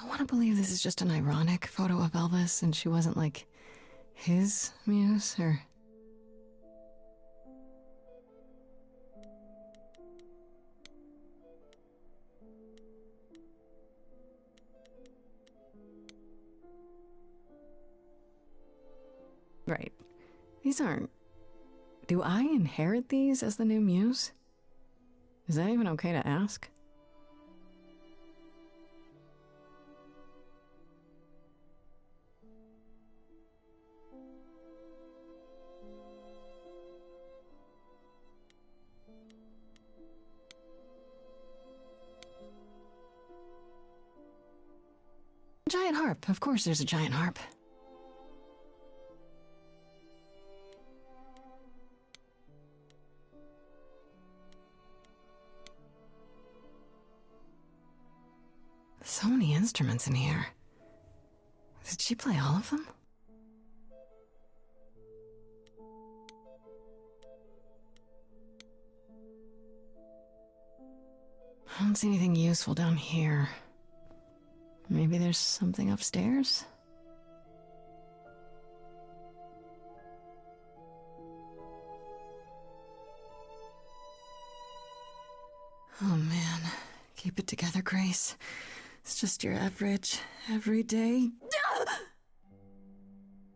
I want to believe this is just an ironic photo of Elvis and she wasn't like his muse or. Right. These aren't. Do I inherit these as the new muse? Is that even okay to ask? Giant harp. Of course there's a giant harp. So many instruments in here. Did she play all of them? I don't see anything useful down here. Maybe there's something upstairs? Oh man, keep it together, Grace. It's just your average, everyday.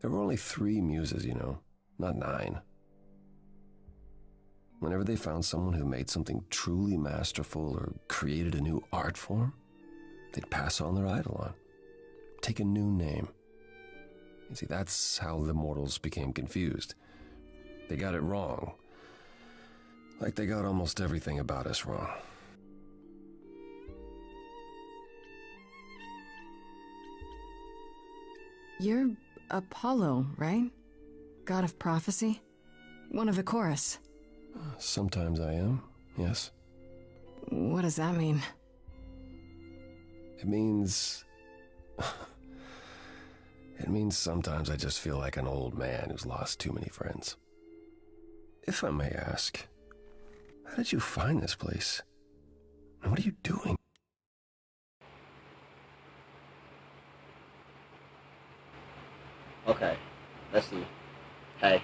There were only 3 muses, you know, not 9. Whenever they found someone who made something truly masterful or created a new art form, they'd pass on their eidolon, take a new name. You see, that's how the mortals became confused. They got it wrong. Like they got almost everything about us wrong. You're Apollo, right? God of prophecy? One of the chorus. Sometimes I am, yes. What does that mean? It means... It means sometimes I just feel like an old man who's lost too many friends. If I may ask, how did you find this place? And what are you doing? Okay, let's see. Hey.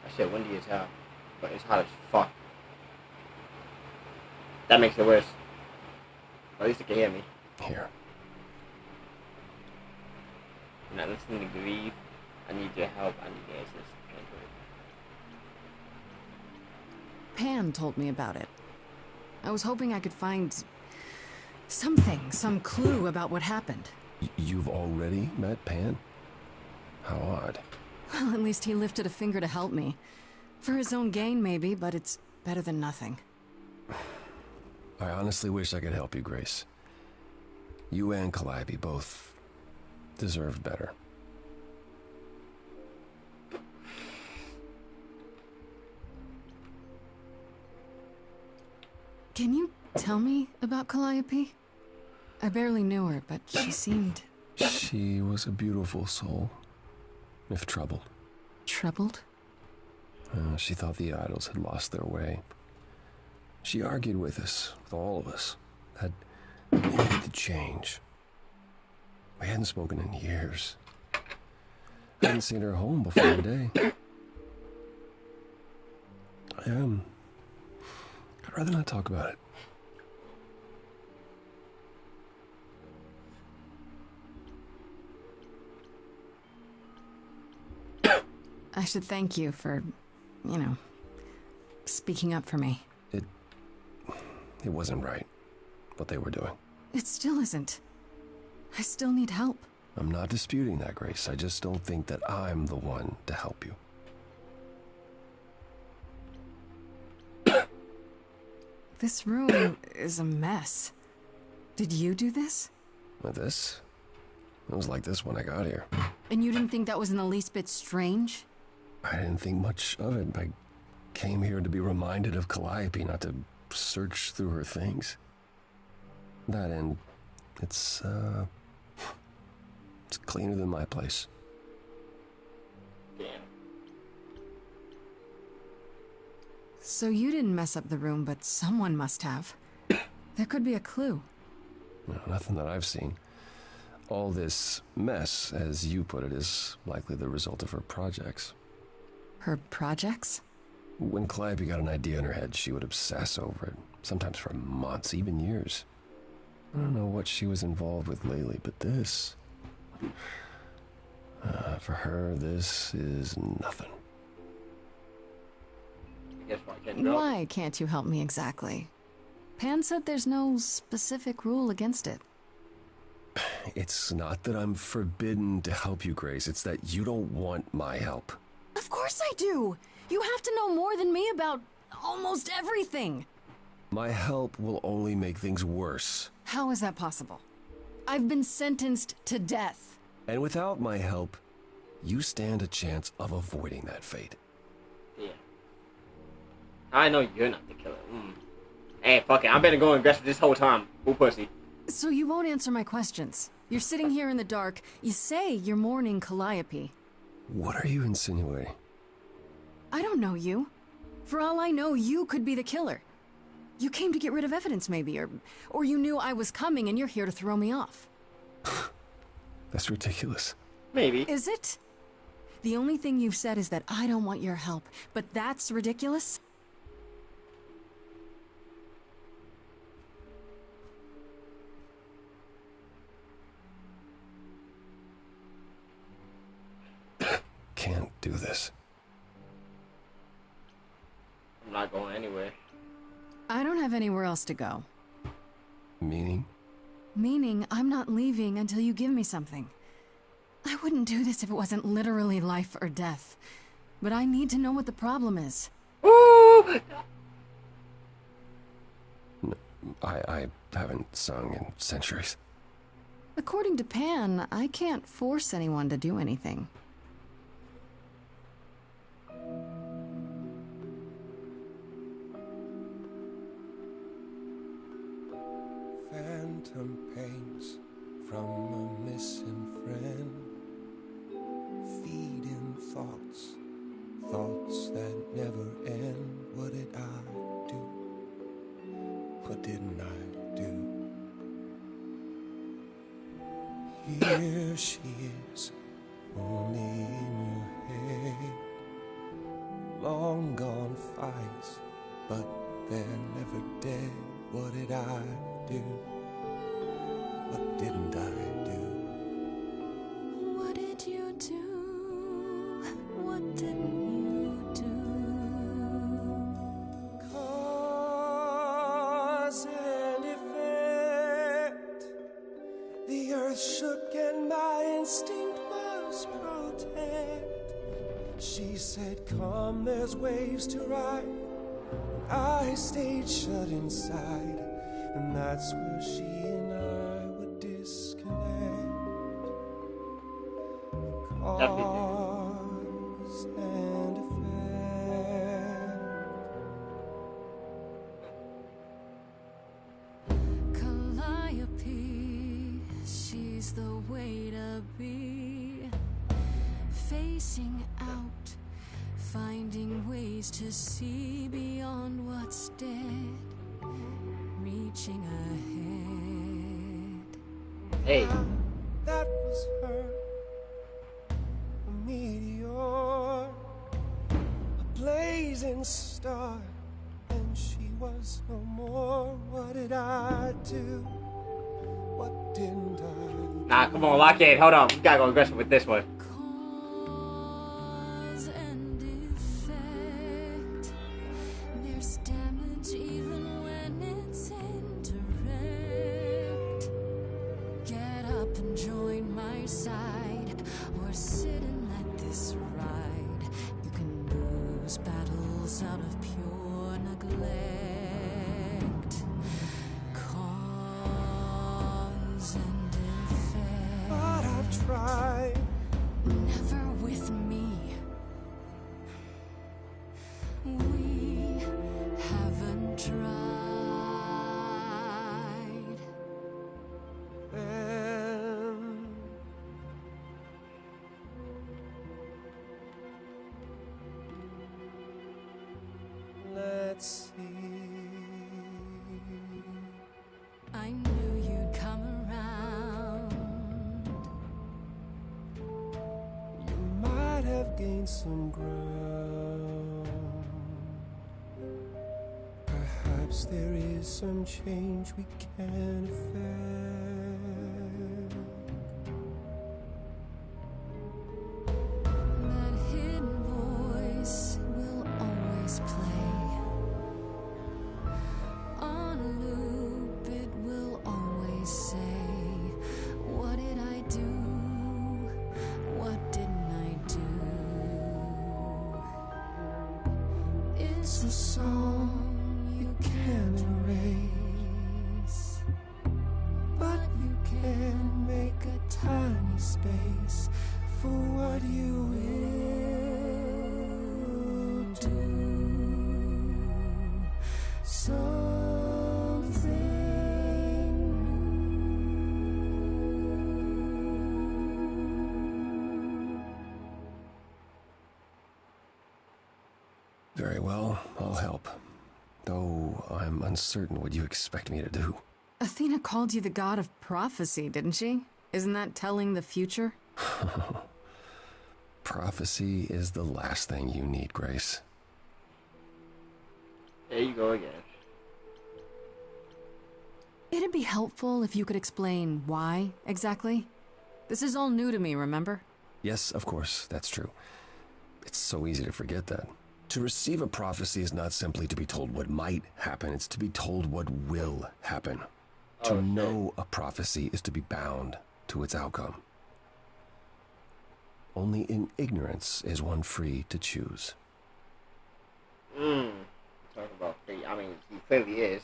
That shit windy as hell, but it's hot as fuck. That makes it worse. At least it can hear me. Here. I'm not listening to grieve. I need your help. I need answers. Can't do it. Pan told me about it. I was hoping I could find something, some clue about what happened. You've already met Pan? How odd. Well, at least he lifted a finger to help me. For his own gain, maybe, but it's better than nothing. I honestly wish I could help you, Grace. You and Calliope both deserved better. Can you tell me about Calliope? I barely knew her, but she seemed... She was a beautiful soul, if troubled. troubled? She thought the idols had lost their way. She argued with us, with all of us, that we needed to change. We hadn't spoken in years. I hadn't seen her home before today. I'd rather not talk about it. I should thank you for, speaking up for me. It wasn't right, what they were doing. It still isn't. I still need help. I'm not disputing that, Grace. I just don't think that I'm the one to help you. This room is a mess. Did you do this? With this? It was like this when I got here. And you didn't think that was in the least bit strange? I didn't think much of it. I came here to be reminded of Calliope, not to search through her things. That and it's cleaner than my place. Damn. So you didn't mess up the room, but someone must have. There could be a clue. No, nothing that I've seen. All this mess, as you put it, is likely the result of her projects. Her projects? When Calliope got an idea in her head, she would obsess over it, sometimes for months, even years. I don't know what she was involved with lately, but this... for her, this is nothing. Why can't you help me exactly? Pan said there's no specific rule against it. It's not that I'm forbidden to help you, Grace. It's that you don't want my help. Of course I do! You have to know more than me about almost everything! My help will only make things worse. How is that possible? I've been sentenced to death. And without my help, you stand a chance of avoiding that fate. Yeah. I know you're not the killer. Hey, fuck it. I better go aggressive this whole time. Who pussy? So you won't answer my questions. You're sitting here in the dark. You say you're mourning Calliope. What are you insinuating? I don't know you. For all I know, you could be the killer. You came to get rid of evidence, maybe, or you knew I was coming and you're here to throw me off. That's ridiculous. Maybe. Is it? The only thing you've said is that I don't want your help, but that's ridiculous? Can't do this. I'm not going anywhere. I don't have anywhere else to go. Meaning? Meaning I'm not leaving until you give me something. I wouldn't do this if it wasn't literally life or death. But I need to know what the problem is. Ooh! I haven't sung in centuries. According to Pan, I can't force anyone to do anything. Phantom pains from a missing friend, feeding thoughts, thoughts that never end. What did I do? What didn't I do? Here she is, only in your head. Long gone fights, but they're never dead. What did I do? What didn't I do? What did you do? What didn't you do? Cause and effect. The earth shook and my instinct was protect. She said, come, there's waves to ride. I stayed shut inside, and that's where she and I would disconnect. Cause and effect. Calliope, she's the way to be. Facing out, finding ways to see beyond what's dead, reaching ahead. Hey. That was her, a meteor, a blazing star, and she was no more. What did I do? What didn't I do? Nah, come on, Lockheed. Hold on. We gotta go aggressive with this one. Cause and effect. There's damage even when it's indirect. Get up and join my side, or sit and let this ride. You can lose battles out of pure neglect. Cause and effect. But I've tried. Never with me. We haven't tried. And let's see. some ground. Perhaps there is some change we can affect. That hidden voice will always play. On a loop, it will always say, what did I do? What didn't I do? It's a song you can't erase, but you can make a tiny space for what you will do. Something new. Very well, I'll help. Though I'm uncertain what you expect me to do. Athena called you the god of prophecy, didn't she? Isn't that telling the future? Prophecy is the last thing you need, Grace. There you go again. It'd be helpful if you could explain why, exactly. This is all new to me, remember? Yes, of course, that's true. It's so easy to forget that. To receive a prophecy is not simply to be told what might happen, it's to be told what will happen. To know a prophecy is to be bound to its outcome. Only in ignorance is one free to choose. Talking about free. I mean, he clearly is.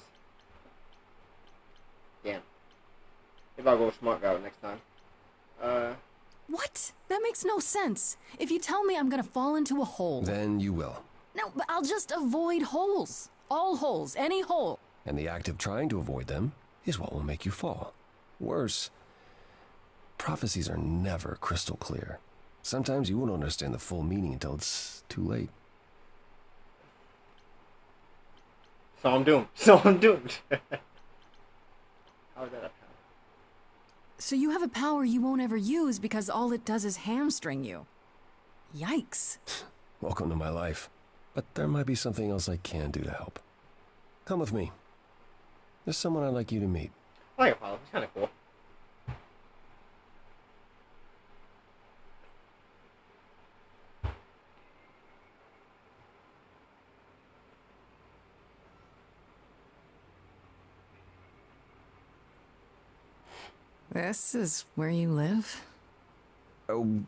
Damn. Maybe I'll go smart route next time. What? That makes no sense. If you tell me I'm gonna fall into a hole... Then you will. No, but I'll just avoid holes. All holes, any hole. And the act of trying to avoid them is what will make you fall. Worse, prophecies are never crystal clear. Sometimes you won't understand the full meaning until it's too late. So I'm doomed. So I'm doomed. How is that a power? So you have a power you won't ever use because all it does is hamstring you. Yikes. Welcome to my life. But there might be something else I can do to help. Come with me. There's someone I'd like you to meet. I like Apollo. He's kind of cool. This is where you live? Oh,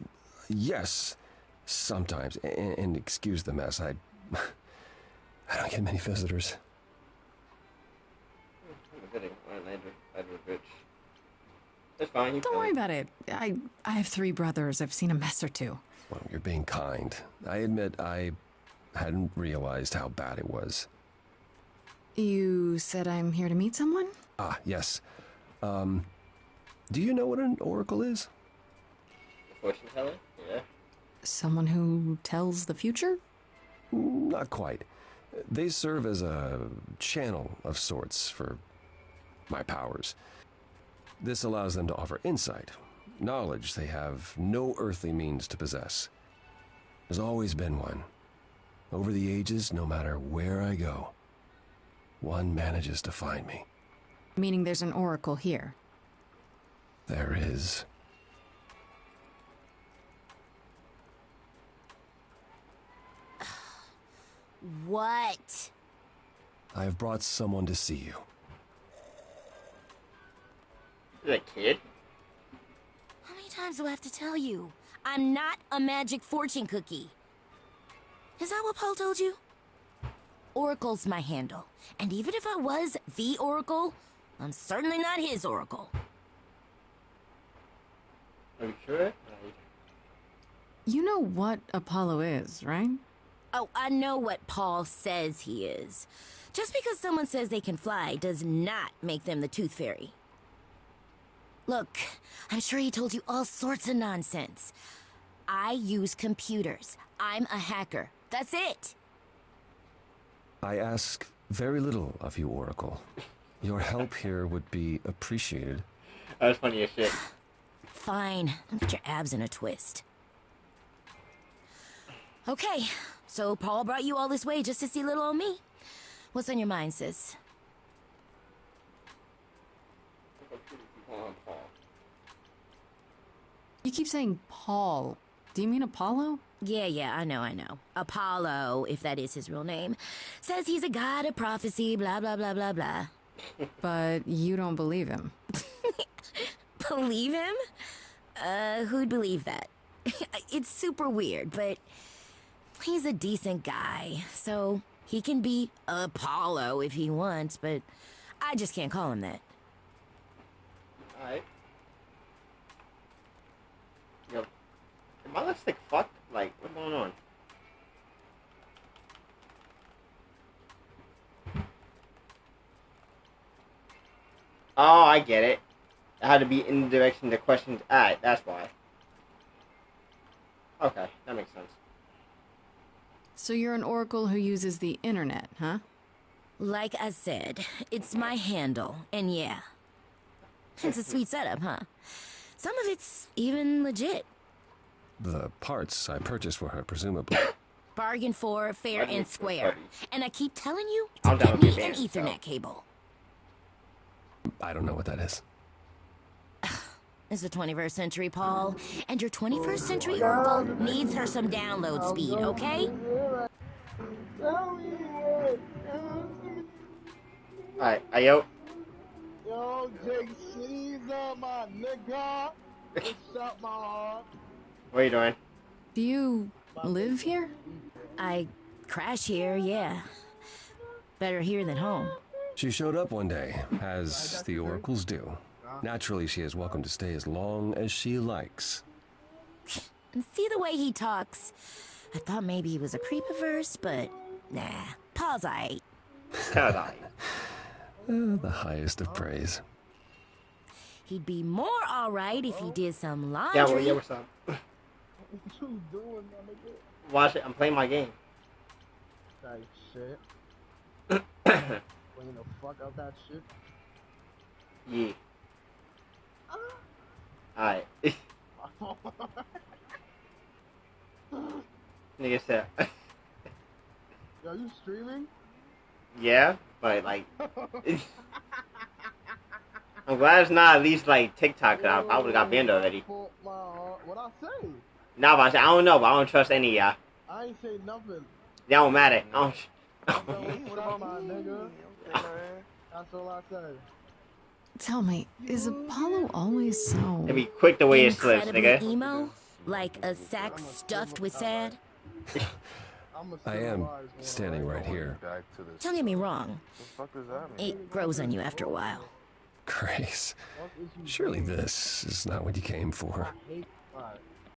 yes. Sometimes. And excuse the mess. I don't get many visitors. It's fine. You Don't worry about it. I have 3 brothers. I've seen a mess or two. Well, you're being kind. I admit I hadn't realized how bad it was. You said I'm here to meet someone? Ah, yes. Do you know what an oracle is? Fortune teller? Yeah. Someone who tells the future? Not quite. They serve as a channel of sorts for my powers. This allows them to offer insight, knowledge they have no earthly means to possess. There's always been one. Over the ages, no matter where I go, one manages to find me. Meaning there's an oracle here. There is. What? I have brought someone to see you. Is that a kid? How many times do I have to tell you? I'm not a magic fortune cookie. Is that what Paul told you? Oracle's my handle. And even if I was the Oracle, I'm certainly not his Oracle. Are you sure? You know what Apollo is, right? Oh, I know what Paul says he is. Just because someone says they can fly does not make them the Tooth Fairy. Look, I'm sure he told you all sorts of nonsense. I use computers. I'm a hacker. That's it. I ask very little of you, Oracle. Your help here would be appreciated. That's funny as shit. Fine. Get your abs in a twist. Okay, so Paul brought you all this way just to see little old me. What's on your mind, sis? You keep saying Paul. Do you mean Apollo? Yeah, I know. Apollo, if that is his real name, says he's a god of prophecy, blah, blah, blah, blah, blah. But you don't believe him. Believe him? Who'd believe that? It's super weird, but he's a decent guy, so he can be Apollo if he wants, but I just can't call him that. Alright. Yo, is my lipstick fucked? Like, what's going on? Oh, I get it. I had to be in the direction the question's at. That's why. Okay, that makes sense. So you're an oracle who uses the internet, huh? Like I said, it's my handle, and yeah. It's a sweet setup, huh? Some of it's even legit. The parts I purchased for her, presumably. Bargain for, fair Bargain and for square. buddies. And I keep telling you I'm to down get with me your an band, Ethernet so. cable. I don't know what that is. It's the 21st century, Paul. And your 21st century oracle needs her some download speed, okay? Alright, yo. Yo, Jake Caesar, my nigga. What's up, my heart? What are you doing? Do you live here? I crash here, yeah. Better here than home. She showed up one day, as the oracles do. Naturally, she is welcome to stay as long as she likes. And see the way he talks. I thought maybe he was a creepiverse, but nah. Paul's aight. Alright. The highest of praise. He'd be more alright if he did some Yeah, laundry. well, what's up? What you doing, my nigga? Watch it. I'm playing my game. That shit. Clean the fuck out that shit. Yeah. Alright. Nigga said. Yo, you streaming? Yeah, but like. I'm glad it's not at least like TikTok. I would've got banned already. What I say? Nah, but I don't know, but I don't trust any of y'all. I ain't say nothing. That don't matter. I don't. What up, my nigga? That's all I said. Tell me, is Apollo always so... It'd be quick the way it slips, Incredibly nigga. emo? Like a sack stuffed with sad? I am standing right here. Don't get me wrong. It grows on you after a while. Grace, surely this is not what you came for. Alright.